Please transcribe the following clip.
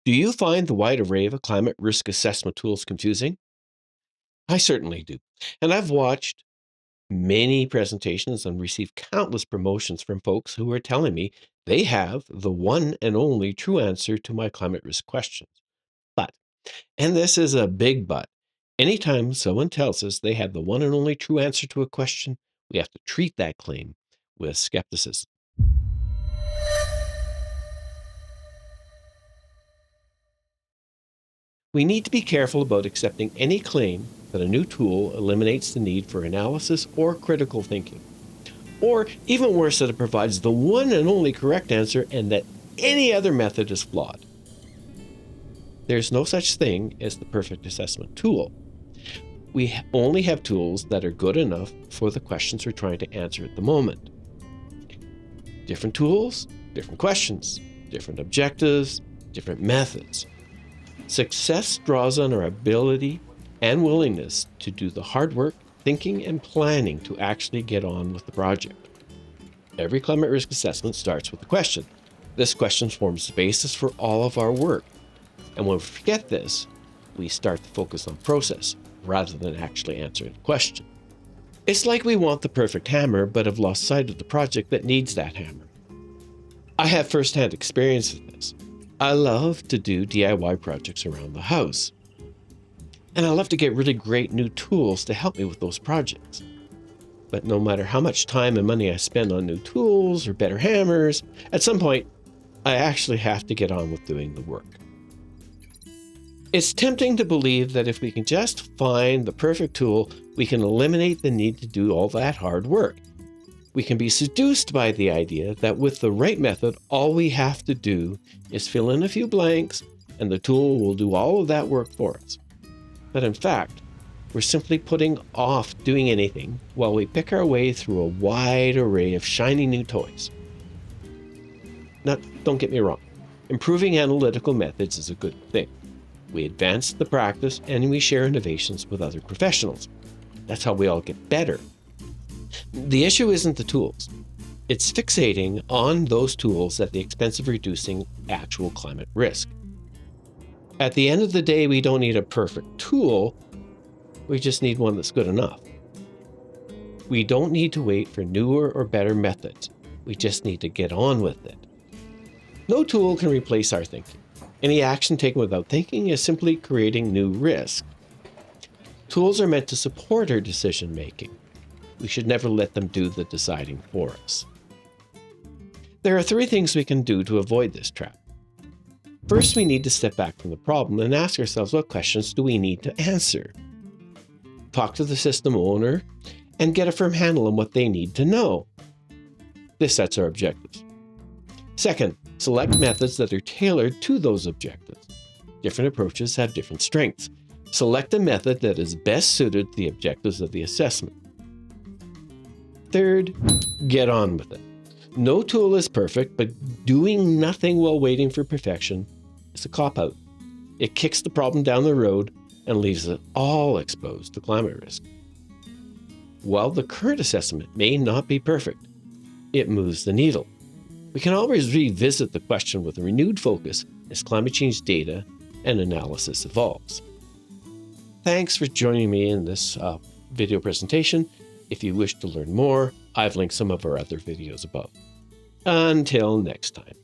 Do you find the wide array of climate risk assessment tools confusing? I certainly do. And I've watched many presentations and received countless promotions from folks who are telling me they have the one and only true answer to my climate risk questions. But, and this is a big but, anytime someone tells us they have the one and only true answer to a question, we have to treat that claim with skepticism. We need to be careful about accepting any claim that a new tool eliminates the need for analysis or critical thinking. Or even worse, that it provides the one and only correct answer and that any other method is flawed. There's no such thing as the perfect assessment tool. We only have tools that are good enough for the questions we're trying to answer at the moment. Different tools, different questions, different objectives, different methods. Success draws on our ability and willingness to do the hard work, thinking, and planning to actually get on with the project. Every climate risk assessment starts with a question. This question forms the basis for all of our work. And when we forget this, we start to focus on process rather than actually answering the question. It's like we want the perfect hammer, but have lost sight of the project that needs that hammer. I have firsthand experience with this. I love to do DIY projects around the house. And I love to get really great new tools to help me with those projects. But no matter how much time and money I spend on new tools or better hammers, at some point, I actually have to get on with doing the work. It's tempting to believe that if we can just find the perfect tool, we can eliminate the need to do all that hard work. We can be seduced by the idea that with the right method, all we have to do is fill in a few blanks and the tool will do all of that work for us. But in fact, we're simply putting off doing anything while we pick our way through a wide array of shiny new toys. Now, don't get me wrong. Improving analytical methods is a good thing. We advance the practice and we share innovations with other professionals. That's how we all get better. The issue isn't the tools. It's fixating on those tools at the expense of reducing actual climate risk. At the end of the day, we don't need a perfect tool. We just need one that's good enough. We don't need to wait for newer or better methods. We just need to get on with it. No tool can replace our thinking. Any action taken without thinking is simply creating new risk. Tools are meant to support our decision making. We should never let them do the deciding for us. There are 3 things we can do to avoid this trap. First, we need to step back from the problem and ask ourselves, what questions do we need to answer? Talk to the system owner and get a firm handle on what they need to know. This sets our objectives. Second, select methods that are tailored to those objectives. Different approaches have different strengths. Select a method that is best suited to the objectives of the assessment. Third, get on with it. No tool is perfect, but doing nothing while waiting for perfection is a cop-out. It kicks the problem down the road and leaves it all exposed to climate risk. While the current assessment may not be perfect, it moves the needle. We can always revisit the question with a renewed focus as climate change data and analysis evolves. Thanks for joining me in this video presentation. If you wish to learn more, I've linked some of our other videos above. Until next time.